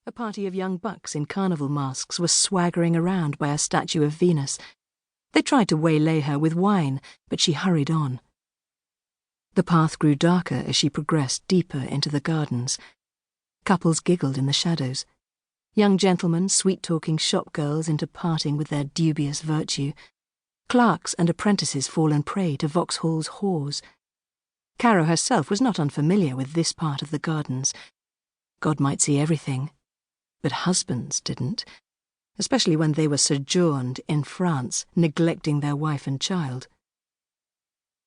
A party of young bucks in carnival masks were swaggering around by a statue of Venus. They tried to waylay her with wine, but she hurried on. The path grew darker as she progressed deeper into the gardens. Couples giggled in the shadows. Young gentlemen sweet-talking shop-girls into parting with their dubious virtue. Clerks and apprentices fallen prey to Vauxhall's whores. Caro herself was not unfamiliar with this part of the gardens. God might see everything, but husbands didn't, especially when they were sojourned in France, neglecting their wife and child.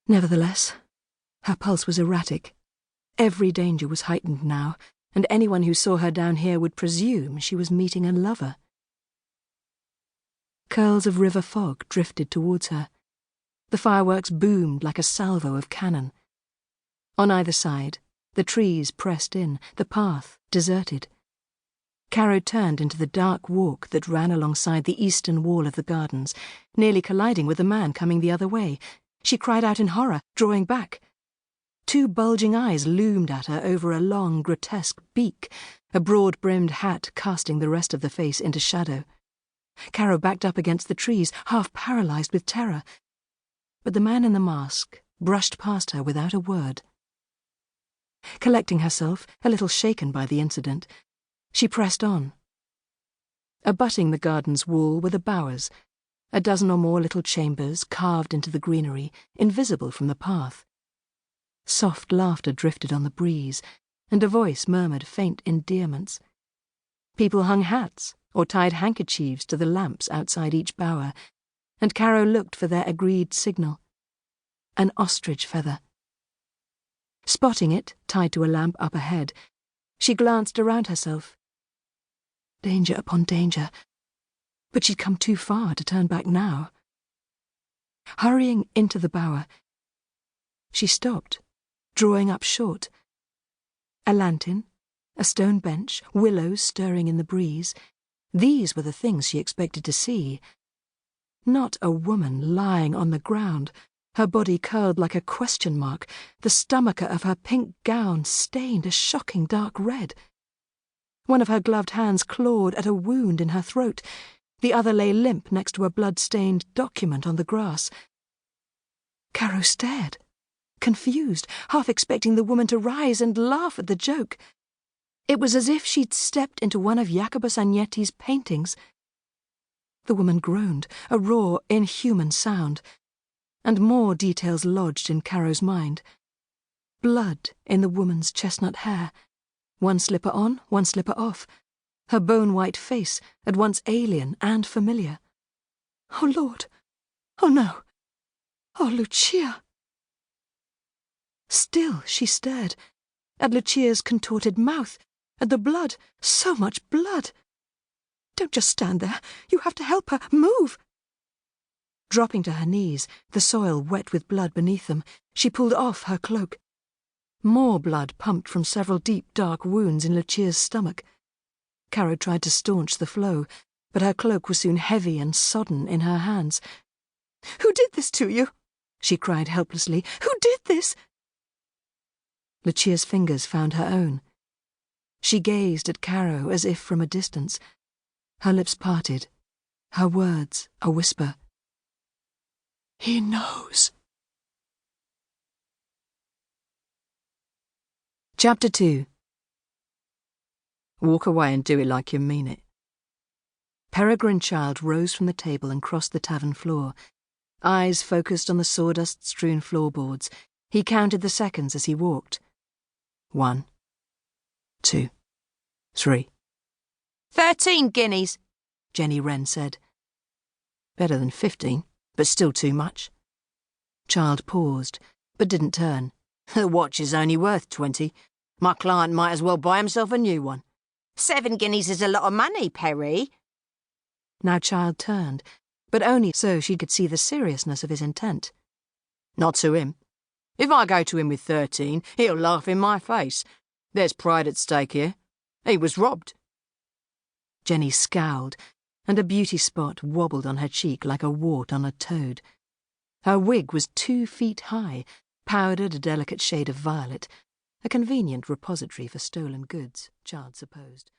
Nevertheless, her pulse was erratic. Every danger was heightened now, and anyone who saw her down here would presume she was meeting a lover. Curls of river fog drifted towards her. The fireworks boomed like a salvo of cannon. On either side, the trees pressed in, the path deserted. Caro turned into the dark walk that ran alongside the eastern wall of the gardens, nearly colliding with the man coming the other way. She cried out in horror, drawing back. Two bulging eyes loomed at her over a long, grotesque beak, a broad-brimmed hat casting the rest of the face into shadow. Caro backed up against the trees, half paralysed with terror. But the man in the mask brushed past her without a word. Collecting herself, a little shaken by the incident, she pressed on. Abutting the garden's wall were the bowers, a dozen or more little chambers carved into the greenery, invisible from the path. Soft laughter drifted on the breeze, and a voice murmured faint endearments. People hung hats or tied handkerchiefs to the lamps outside each bower, and Caro looked for their agreed signal. An ostrich feather. Spotting it, tied to a lamp up ahead, she glanced around herself. Danger upon danger, but she'd come too far to turn back now. Hurrying into the bower, she stopped, drawing up short. A lantern, a stone bench, willows stirring in the breeze, these were the things she expected to see. Not a woman lying on the ground, her body curled like a question mark, the stomacher of her pink gown stained a shocking dark red. One of her gloved hands clawed at a wound in her throat, the other lay limp next to a blood-stained document on the grass. Caro stared, confused, half expecting the woman to rise and laugh at the joke. It was as if she'd stepped into one of Jacopo Sagnetti's paintings. The woman groaned, a raw, inhuman sound, and more details lodged in Caro's mind. Blood in the woman's chestnut hair, one slipper on, one slipper off, her bone-white face at once alien and familiar. Oh, Lord! Oh, no! Oh, Lucia! Still she stared, at Lucia's contorted mouth, at the blood, so much blood. Don't just stand there, you have to help her, move! Dropping to her knees, the soil wet with blood beneath them, she pulled off her cloak. More blood pumped from several deep, dark wounds in Lucia's stomach. Caro tried to staunch the flow, but her cloak was soon heavy and sodden in her hands. "Who did this to you?" she cried helplessly. "Who did this?" Lucia's fingers found her own. She gazed at Caro as if from a distance. Her lips parted, her words a whisper. "He knows." Chapter 2. Walk away and do it like you mean it. Peregrine Child rose from the table and crossed the tavern floor. Eyes focused on the sawdust-strewn floorboards, he counted the seconds as he walked. 1, 2, 3. 13 guineas, Jenny Wren said. Better than 15, but still too much. Child paused, but didn't turn. The watch is only worth 20. My client might as well buy himself a new one. 7 guineas is a lot of money, Perry. Now Child turned, but only so she could see the seriousness of his intent. Not to him. If I go to him with 13, he'll laugh in my face. There's pride at stake here. He was robbed. Jenny scowled, and a beauty spot wobbled on her cheek like a wart on a toad. Her wig was 2 feet high, powdered a delicate shade of violet, a convenient repository for stolen goods, Child supposed.